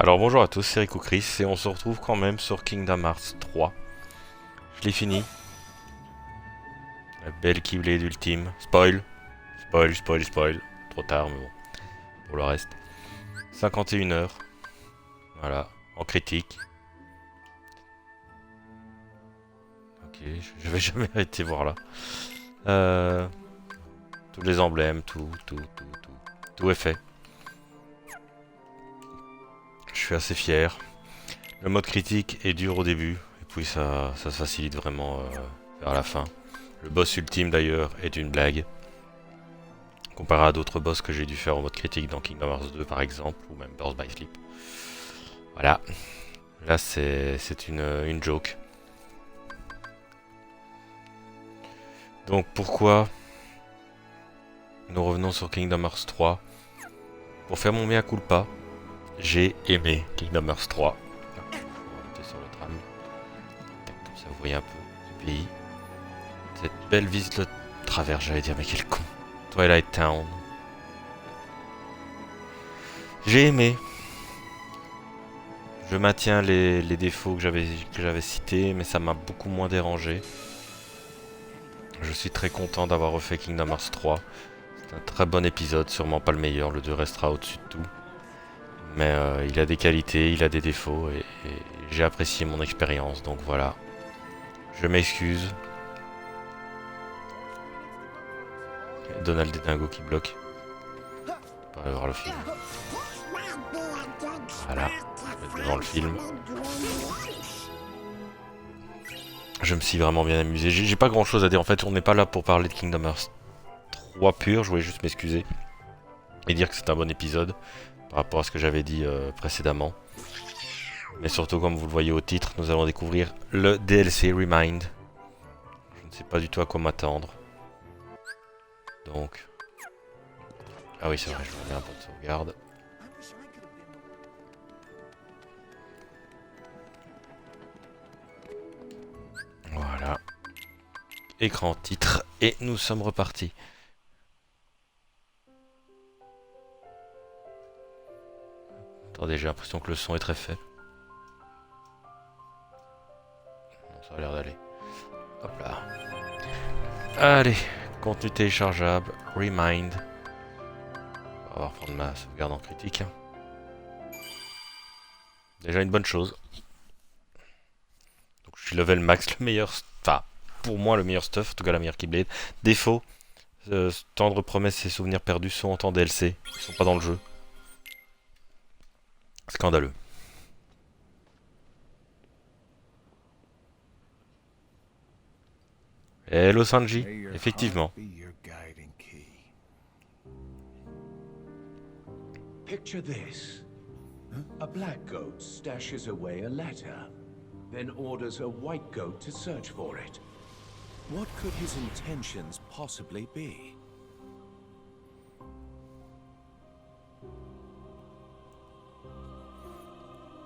Alors bonjour à tous, c'est Rico Chris et on se retrouve quand même sur Kingdom Hearts 3. Je l'ai fini. La belle Keyblade ultime. Spoil. Spoil, spoil, spoil. Trop tard mais bon. Pour le reste. 51 heures. Voilà. En critique. Ok, je vais jamais arrêter voir là. Tous les emblèmes, tout. Tout est fait. Je suis assez fier. Le mode critique est dur au début. Et puis ça se facilite vraiment vers la fin. Le boss ultime d'ailleurs est une blague. Comparé à d'autres boss que j'ai dû faire en mode critique dans Kingdom Hearts 2 par exemple, ou même Birth by Sleep. Voilà. Là c'est une joke. Donc pourquoi nous revenons sur Kingdom Hearts 3? Pour faire mon mea culpa, j'ai aimé Kingdom Hearts 3. Je vais monter sur le tram. Comme ça vous voyez un peu du pays. Cette belle visite de travers, j'allais dire, mais quel con. Twilight Town. J'ai aimé. Je maintiens les défauts que j'avais cités, mais ça m'a beaucoup moins dérangé. Je suis très content d'avoir refait Kingdom Hearts 3. C'est un très bon épisode, sûrement pas le meilleur, le 2 restera au-dessus de tout. Mais il a des qualités, il a des défauts, et j'ai apprécié mon expérience, donc voilà. Je m'excuse. Donald et Dingo qui bloque. On va voir le film. Voilà, je vais être devant le film. Je me suis vraiment bien amusé. J'ai pas grand chose à dire. En fait, on n'est pas là pour parler de Kingdom Hearts 3 pur. Je voulais juste m'excuser et dire que c'est un bon épisode par rapport à ce que j'avais dit précédemment. Mais surtout, comme vous le voyez au titre, nous allons découvrir le DLC ReMind. Je ne sais pas du tout à quoi m'attendre. Donc. Ah oui, c'est vrai, je reviens un peu de sauvegarde. Voilà. Écran titre. Et nous sommes repartis. Attendez, j'ai l'impression que le son est très faible. Bon, ça a l'air d'aller. Hop là. Allez, contenu téléchargeable, ReMind. On va reprendre ma sauvegarde en critique. Déjà une bonne chose. Donc je suis level max, le meilleur... Enfin, pour moi le meilleur stuff, en tout cas la meilleure Keyblade. Défaut, tendre promesses et souvenirs perdus sont en temps DLC. Ils sont pas dans le jeu. Scandaleux. Hello Sanji, effectivement. Picture this. A black goat stashes away a letter, then orders a white goat to search for it. What could his intentions possibly be?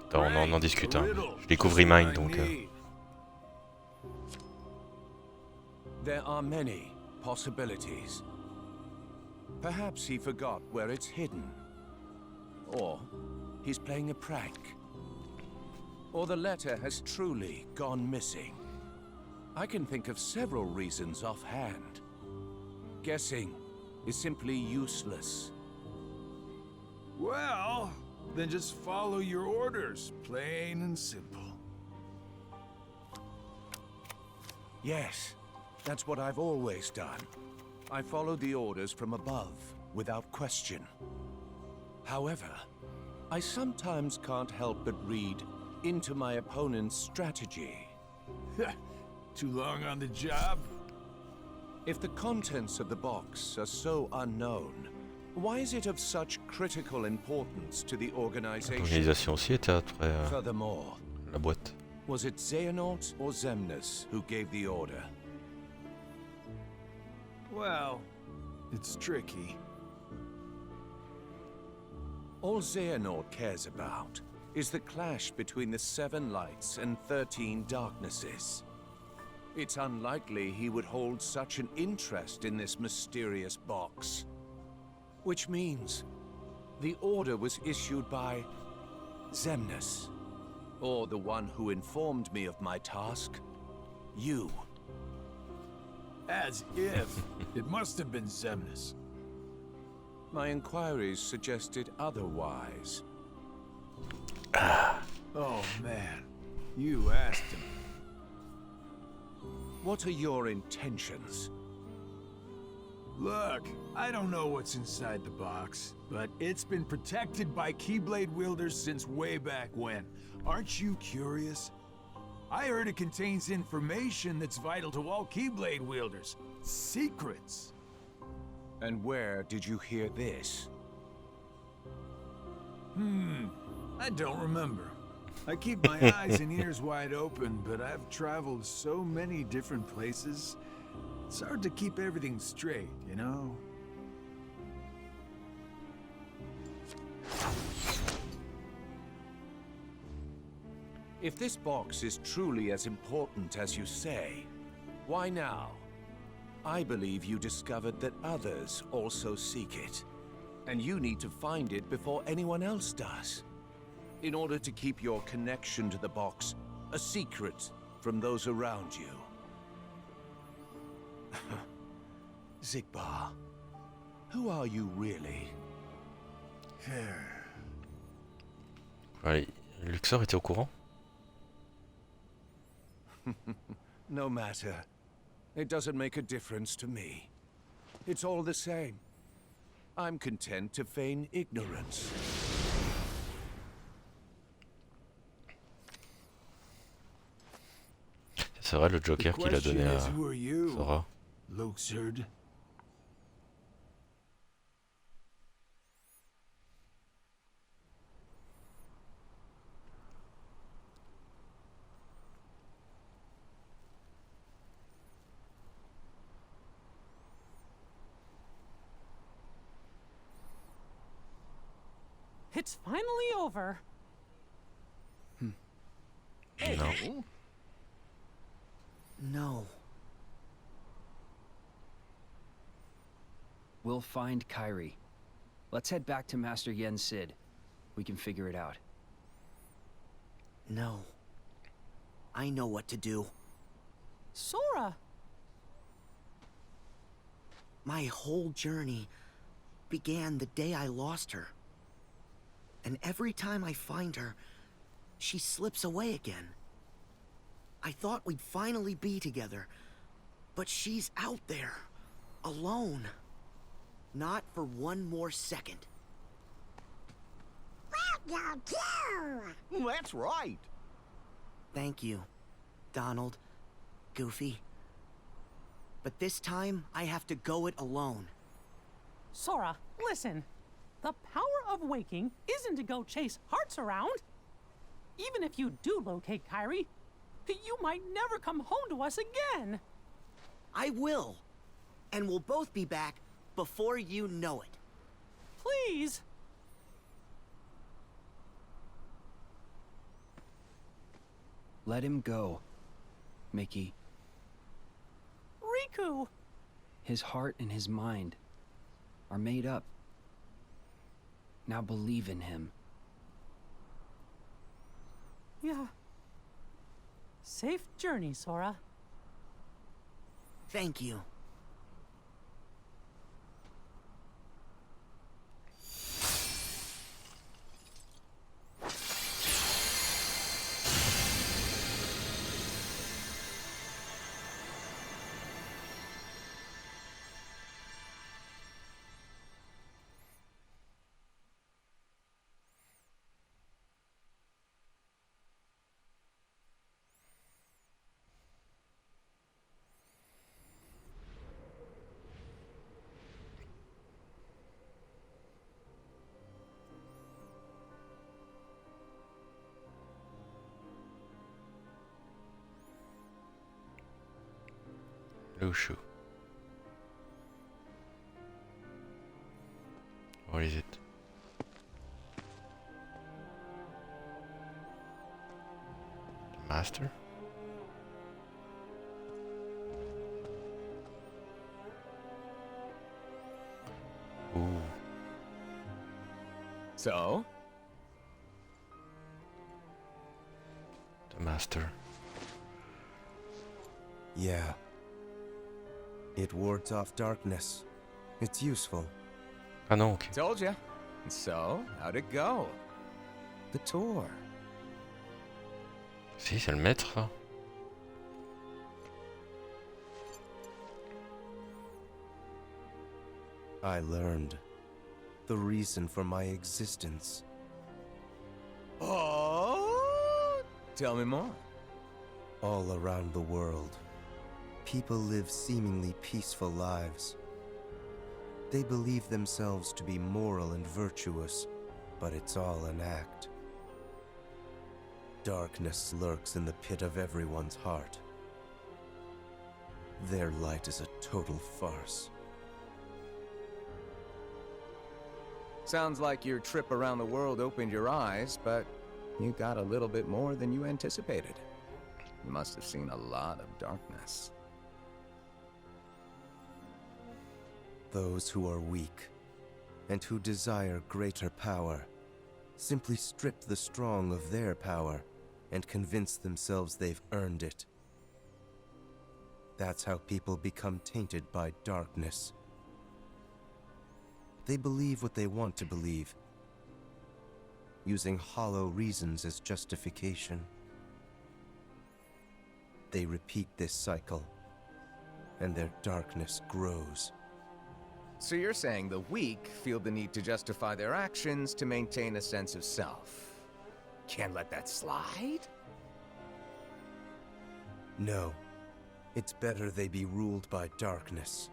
Attends, on en discute. Hein. Je découvre ReMind donc... There are many possibilities. Perhaps he forgot where it's hidden. Or he's playing a prank. Or the letter has truly gone missing. I can think of several reasons offhand. Guessing is simply useless. Well, then just follow your orders, plain and simple. Yes, that's what I've always done. I follow the orders from above, without question. However, I sometimes can't help but read into my opponent's strategy. Too long on the job? If the contents of the box are so unknown, why is it of such critical importance to the organization? L'organisation aussi était après Furthermore, la boîte. was it Xehanort or Xemnas who gave the order? Well, it's tricky. All Xehanort cares about is the clash between the 7 lights and 13 darknesses. It's unlikely he would hold such an interest in this mysterious box. Which means the order was issued by Xemnas. Or the one who informed me of my task. You. As if. It must have been Xemnas. My inquiries suggested otherwise. Oh man, you asked him. What are your intentions? Look, I don't know what's inside the box, but it's been protected by Keyblade wielders since way back when. Aren't you curious? I heard it contains information that's vital to all Keyblade wielders. Secrets. And where did you hear this? I don't remember. I keep my eyes and ears wide open, but I've traveled so many different places. It's hard to keep everything straight, you know? If this box is truly as important as you say, why now? I believe you discovered that others also seek it, and you need to find it before anyone else does, in order to keep your connection to the box a secret from those around you. Zigbar, who are you really? Ouais, Luxor était au courant? No matter. It doesn't make a difference to me. It's all the same. I'm content to feign ignorance. C'est vrai le Joker qu'il a donné à Who are you, Sora. Luxord? It's finally over. Non. No. We'll find Kairi. Let's head back to Master Yen Sid. We can figure it out. No. I know what to do. Sora! My whole journey began the day I lost her. And every time I find her, she slips away again. I thought we'd finally be together, but she's out there, alone. Not for one more second. Welcome to! That's right. Thank you, Donald, Goofy. But this time, I have to go it alone. Sora, listen. The power of waking isn't to go chase hearts around. Even if you do locate Kairi, you might never come home to us again. I will. And we'll both be back before you know it. Please. Let him go, Mickey. Riku! His heart and his mind are made up. Now believe in him. Yeah. Safe journey, Sora. Thank you. Lushu. Where is it? The master? Ooh. So? Master. Yeah. It wards off darkness. It's useful. Ah non, ok. Told ya. So, how'd it go? The tour. Si, c'est le maître, là. I learned the reason for my existence. Oh, tell me more. All around the world, people live seemingly peaceful lives. They believe themselves to be moral and virtuous, but it's all an act. Darkness lurks in the pit of everyone's heart. Their light is a total farce. Sounds like your trip around the world opened your eyes, but you got a little bit more than you anticipated. You must have seen a lot of darkness. Those who are weak and who desire greater power simply strip the strong of their power and convince themselves they've earned it. That's how people become tainted by darkness. They believe what they want to believe, using hollow reasons as justification. They repeat this cycle, and their darkness grows. So you're saying the weak feel the need to justify their actions to maintain a sense of self. Can't let that slide? No, it's better they be ruled by darkness.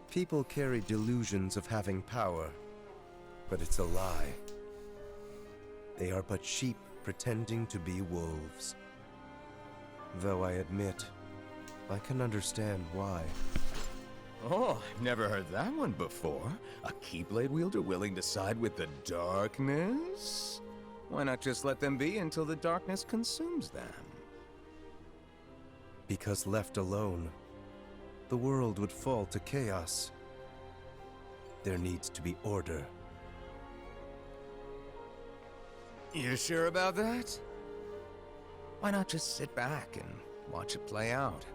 People carry delusions of having power, but it's a lie. They are but sheep pretending to be wolves. Though I admit, I can understand why. Oh, I've never heard that one before. A Keyblade wielder willing to side with the darkness? Why not just let them be until the darkness consumes them? Because left alone, the world would fall to chaos. There needs to be order. You sure about that? Why not just sit back and watch it play out?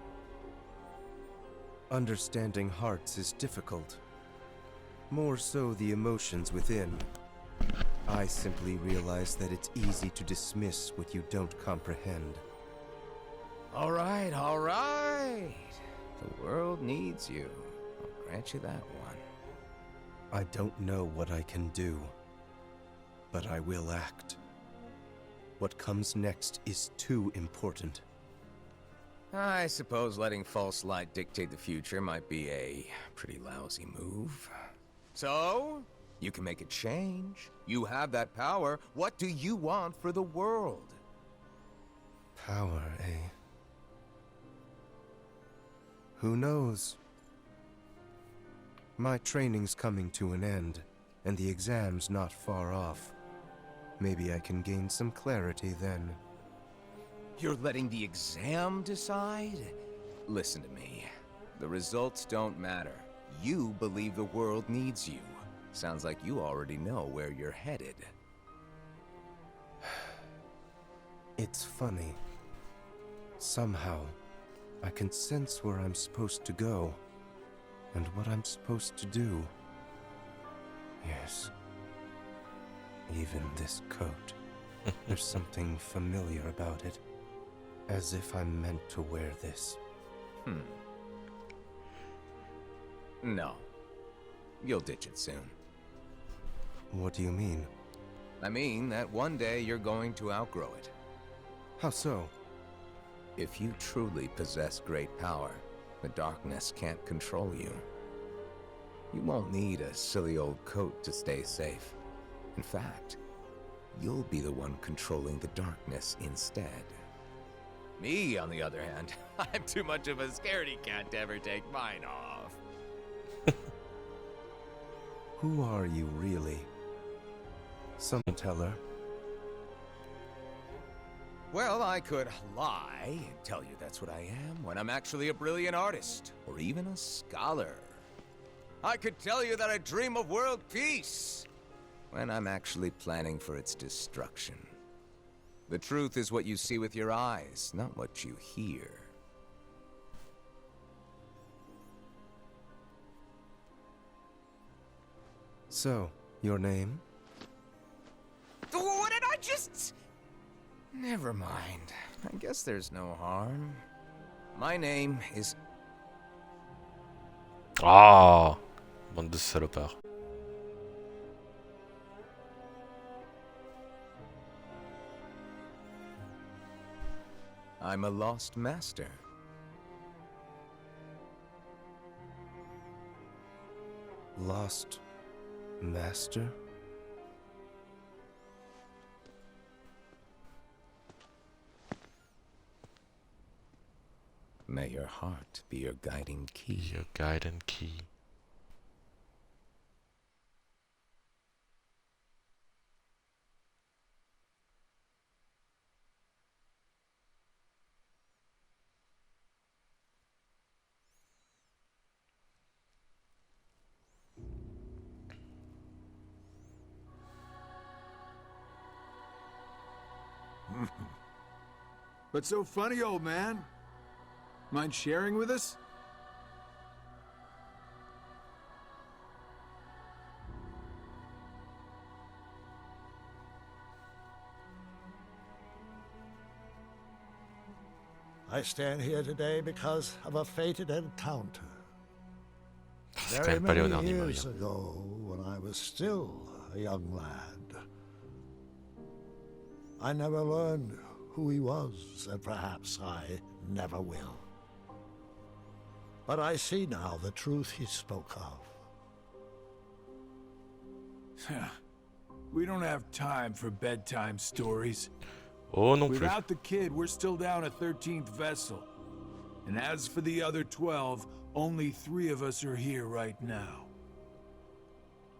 Understanding hearts is difficult. More so the emotions within. I simply realize that it's easy to dismiss what you don't comprehend. All right, all right. The world needs you. I'll grant you that one. I don't know what I can do, but I will act. What comes next is too important. I suppose letting false light dictate the future might be a pretty lousy move. So, you can make a change. You have that power. What do you want for the world? Power, eh? Who knows? My training's coming to an end, and the exam's not far off. Maybe I can gain some clarity then. You're letting the exam decide? Listen to me. The results don't matter. You believe the world needs you. Sounds like you already know where you're headed. It's funny. Somehow, I can sense where I'm supposed to go, and what I'm supposed to do. Yes. Even this coat. There's something familiar about it. As if I'm meant to wear this. No. You'll ditch it soon. What do you mean? I mean that one day you're going to outgrow it. How so? If you truly possess great power, the darkness can't control you. You won't need a silly old coat to stay safe. In fact, you'll be the one controlling the darkness instead. Me, on the other hand, I'm too much of a scaredy cat to ever take mine off. Who are you really? Some teller? Well, I could lie and tell you that's what I am when I'm actually a brilliant artist, or even a scholar. I could tell you that I dream of world peace when I'm actually planning for its destruction. The truth is what you see with your eyes, not what you hear. So, your name? What did I just... Never mind. I guess there's no harm. My name is... Ah, bande de salopards. I'm a lost master. Lost master? May your heart be your guiding key. Your guiding key. What's so funny, old man? Mind sharing with us? I stand here today because of a fated encounter. C'est quand Very même pas many Léonard Nimoy. years ago, when I was still a young lad. I never learned who he was, and perhaps I never will. But I see now the truth he spoke of. We don't have time for bedtime stories. Oh non plus. Without the kid, we're still down a 13th vessel. And as for the other 12, only 3 of us are here right now.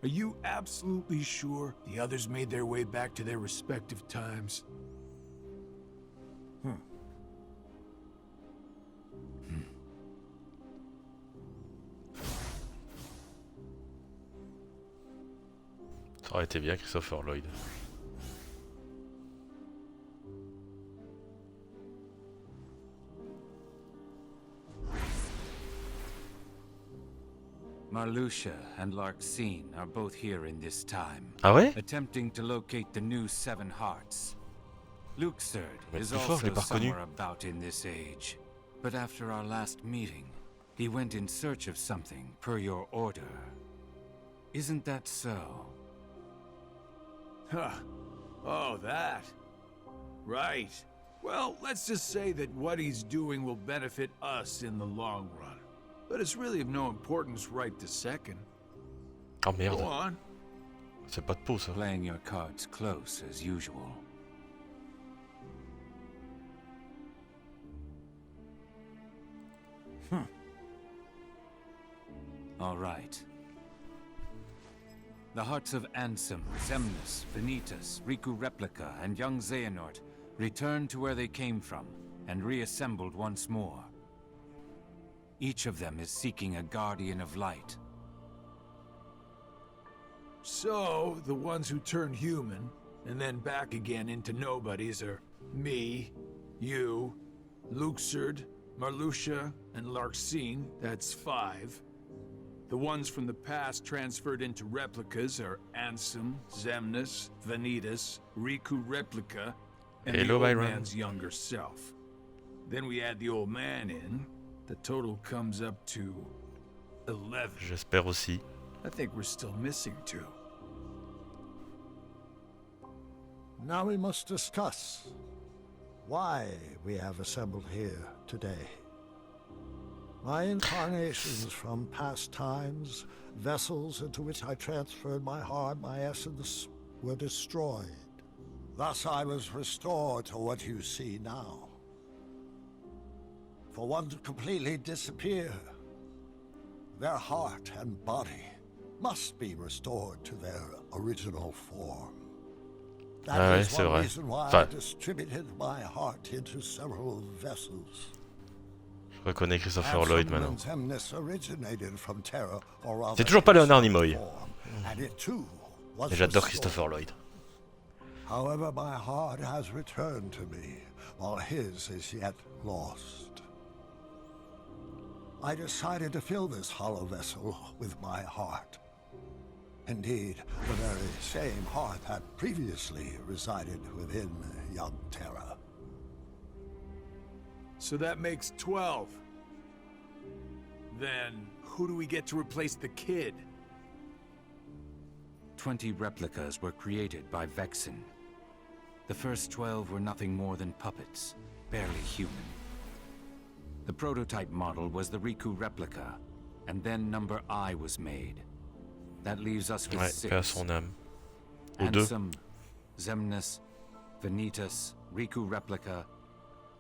Are you absolutely sure the others made their way back to their respective times? Ça aurait été bien Christopher Lloyd. Marluxia and Larxene are both here in this time, Ah ouais? attempting to locate the new Seven Hearts. Luxord Mais is plus fort, je l'ai also pas reconnu. somewhere about in this age. But after our last meeting, he went in search of something per your order. Isn't that so? Huh. Oh, that. Right. Well, let's just say that what he's doing will benefit us in the long run. But it's really of no importance right this second. Oh Go merde. on. C'est pas de peau ça. Playing your cards close as usual. All right. The hearts of Ansem, Xemnas, Vanitas, Riku Replica, and young Xehanort returned to where they came from and reassembled once more. Each of them is seeking a guardian of light. So, the ones who turned human, and then back again into nobodies are me, you, Luxord, Marluxia, and Larxene, that's 5. The ones from the past transferred into replicas are Ansem, Xemnas, Vanitas, Riku Replica, and the Hello, old Byron. man's younger self. Then we add the old man in, the total comes up to 11. J'espère aussi. I think we're still missing 2. Now we must discuss why we have assembled here today. My incarnations from past times, vessels into which I transferred my heart, my essence, were destroyed. Thus I was restored to what you see now. For one to completely disappear, their heart and body must be restored to their original form. That Ah ouais, is c'est one vrai. reason why Enfin, I distributed my heart into several vessels. je reconnais Christopher Lloyd maintenant. C'est toujours pas Léonard Nimoy. Et Et j'adore Christopher Lloyd. However, my heart has returned to me, while his is yet lost. I decided to fill this hollow vessel with my heart. Indeed, the very same heart that previously resided within young Terra. So that makes 12. Then, who do we get to replace the kid? 20 replicas were created by Vexen. The first 12 were nothing more than puppets, barely human. The prototype model was the Riku replica, and then number I was made. That leaves us with Ouais, 6. paix à son âme. Ou deux. Ansem, Xemnas, Vanitas, Riku replica,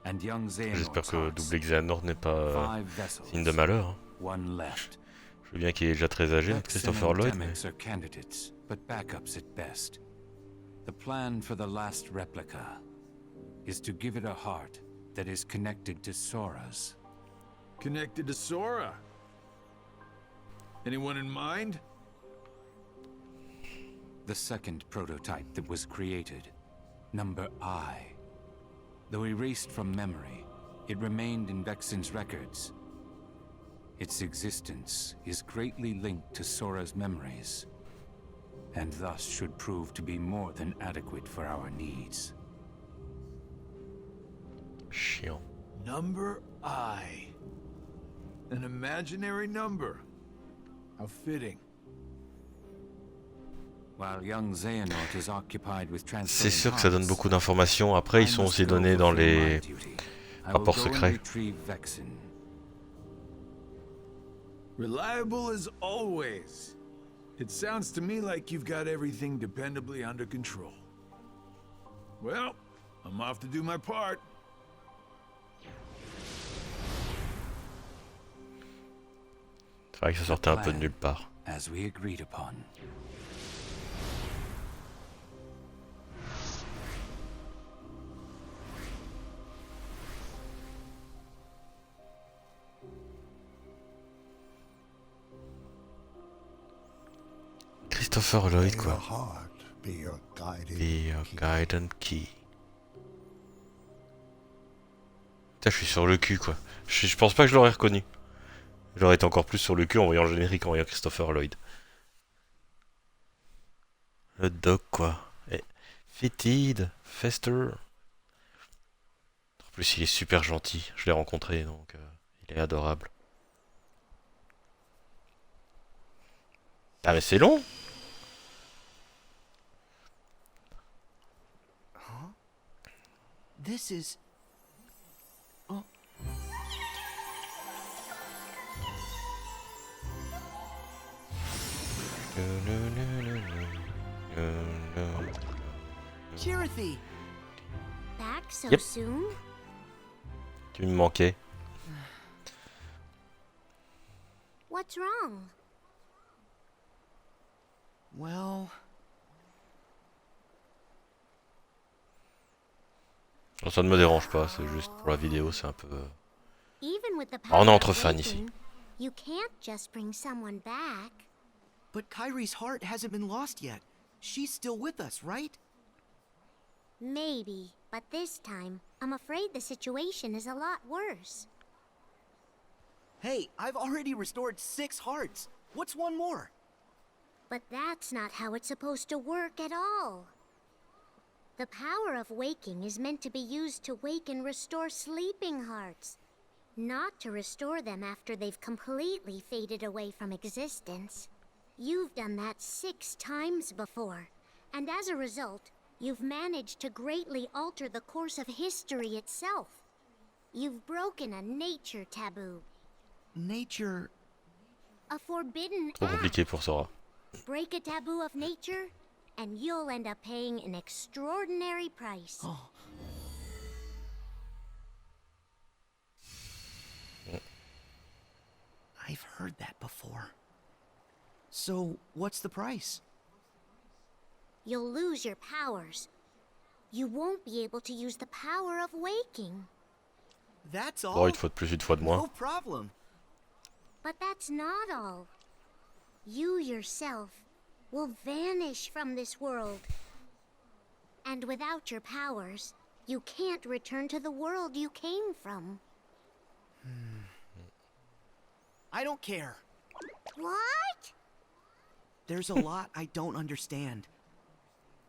and young J'espère Xehanort's que hearts. double Xehanort n'est pas 5 vessels, signe de malheur. Hein. one left. Je veux bien qu'il est déjà très âgé, Vexen Christopher and Lloyd, mais... Demyx are candidates, but backups at best. The plan for the last replica is to give it a heart that is connected to Sora's. Connected to Sora? Anyone in mind? The second prototype that was created, number I. Though erased from memory, it remained in Vexen's records. Its existence is greatly linked to Sora's memories, and thus should prove to be more than adequate for our needs. Chiant. Number I. An imaginary number. How fitting. While young Xehanort is occupied with C'est transferring sûr que ça donne hearts, beaucoup d'informations. Après, ils I sont must aussi go donnés dans fulfill my les duty. I will rapports go and secrets. retrieve Vexen. Reliable as always. It sounds to me like you've got everything dependably under control. Well, I'm off to do my part. C'est vrai que ça sortait un peu de nulle part. As we agreed upon. Christopher Lloyd, May your quoi. heart be your guiding Be your key. guidance key. Putain, je suis sur le cul, quoi. Je pense pas que je l'aurais reconnu. J'aurais été encore plus sur le cul en voyant le générique, en voyant Christopher Lloyd. Le doc, quoi. Et Fetid, Fester. En plus, il est super gentil. Je l'ai rencontré, donc il est adorable. Ah, mais c'est long! This is... Oh. Chirithy! Back so Yep. soon? Tu me manquais. What's wrong? Well... Non, ça ne me dérange pas, c'est juste pour la vidéo, c'est un peu... Even with the Ah, on est power entre of fans ici. waking, you can't just bring someone back. But Kyrie's heart hasn't been lost yet. She's still with us, right? Maybe, but this time, I'm afraid the situation is a lot worse. Hey, I've already restored 6 hearts. What's one more? But that's not how it's supposed to work at all. The power of waking is meant to be used to wake and restore sleeping hearts, not to restore them after they've completely faded away from existence. You've done that 6 times before, and as a result, you've managed to greatly alter the course of history itself. You've broken a nature taboo, Nature... a forbidden Trop compliqué act. pour Sora. Break a taboo of nature, and you'll end up paying an extraordinary price. Oh. I've heard that before. So, what's the price? You'll lose your powers. You won't be able to use the power of waking. That's Bon, all? une fois de plus, une fois de moins. No problem. But that's not all. You yourself will vanish from this world. And without your powers, you can't return to the world you came from. I don't care. What? There's a lot I don't understand.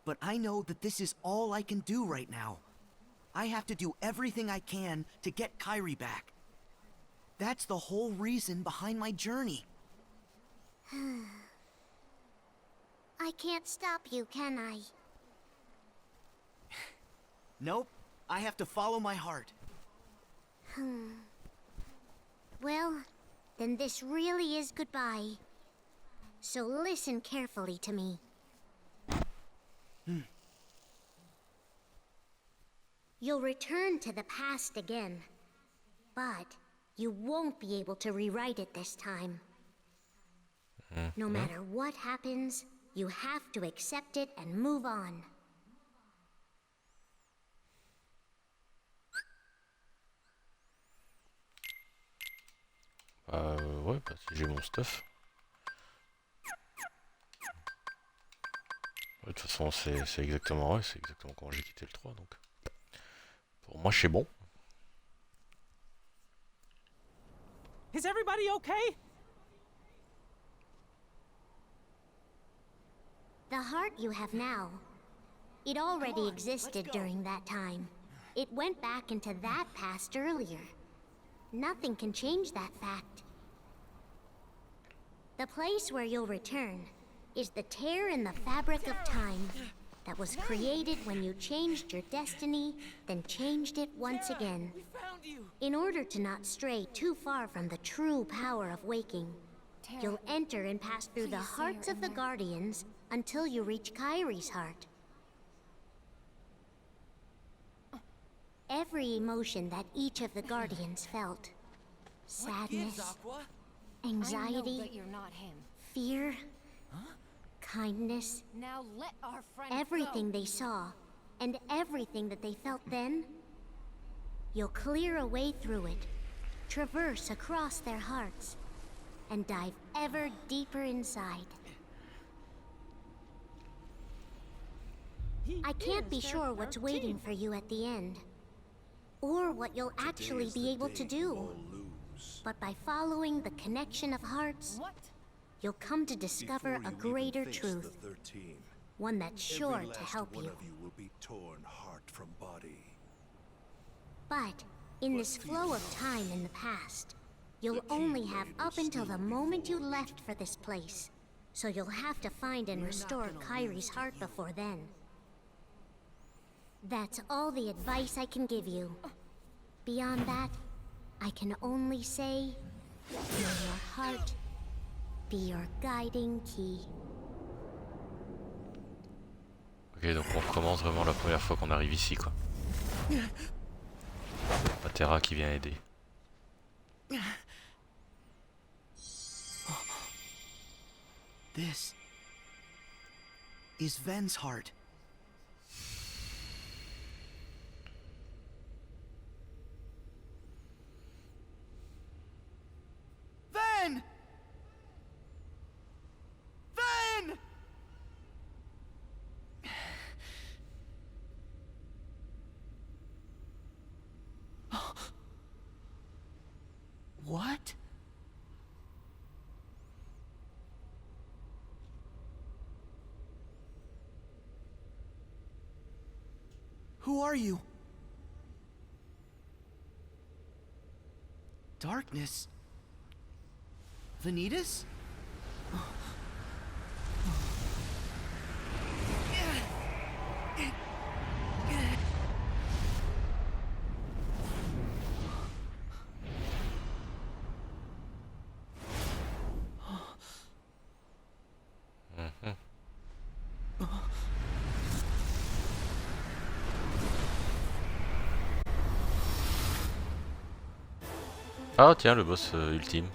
But I know that this is all I can do right now. I have to do everything I can to get Kyrie back. That's the whole reason behind my journey. I can't stop you, can I? Nope. I have to follow my heart. Well, then this really is goodbye. So listen carefully to me. You'll return to the past again, but you won't be able to rewrite it this time. No matter what happens, you have to accept it and move on. Ouais, bah si j'ai mon stuff. Ouais, de toute façon, c'est exactement, ouais, c'est exactement quand j'ai quitté le 3, donc. Pour moi, c'est bon. Is everybody okay? The heart you have now, it already existed during that time. It went back into that past earlier. Nothing can change that fact. The place where you'll return is the tear in the fabric of time that was created when you changed your destiny, then changed it once again. In order to not stray too far from the true power of waking, you'll enter and pass through the hearts of the Guardians until you reach Kyrie's heart. Every emotion that each of the Guardians felt, sadness, anxiety, fear, kindness, Now let our friend everything they saw, and everything that they felt then, you'll clear a way through it, traverse across their hearts, and dive ever deeper inside. I can't be sure what's waiting for you at the end, or what you'll actually be able to do. But by following the connection of hearts, you'll come to discover a greater truth, one that's sure to help you. will be torn heart from body. But in this flow of time in the past, you'll only have up until the moment you left for this place. So you'll have to find and restore Kyrie's heart before then. That's all the advice I can give you. Beyond that, I can only say, may your heart be your guiding key. Ok, donc on recommence vraiment la première fois qu'on arrive ici, quoi. Patera qui vient aider. This is Ven's heart. Ven! Ven! What? Who are you? Darkness? Vanitas? Ah tiens, le boss ultime.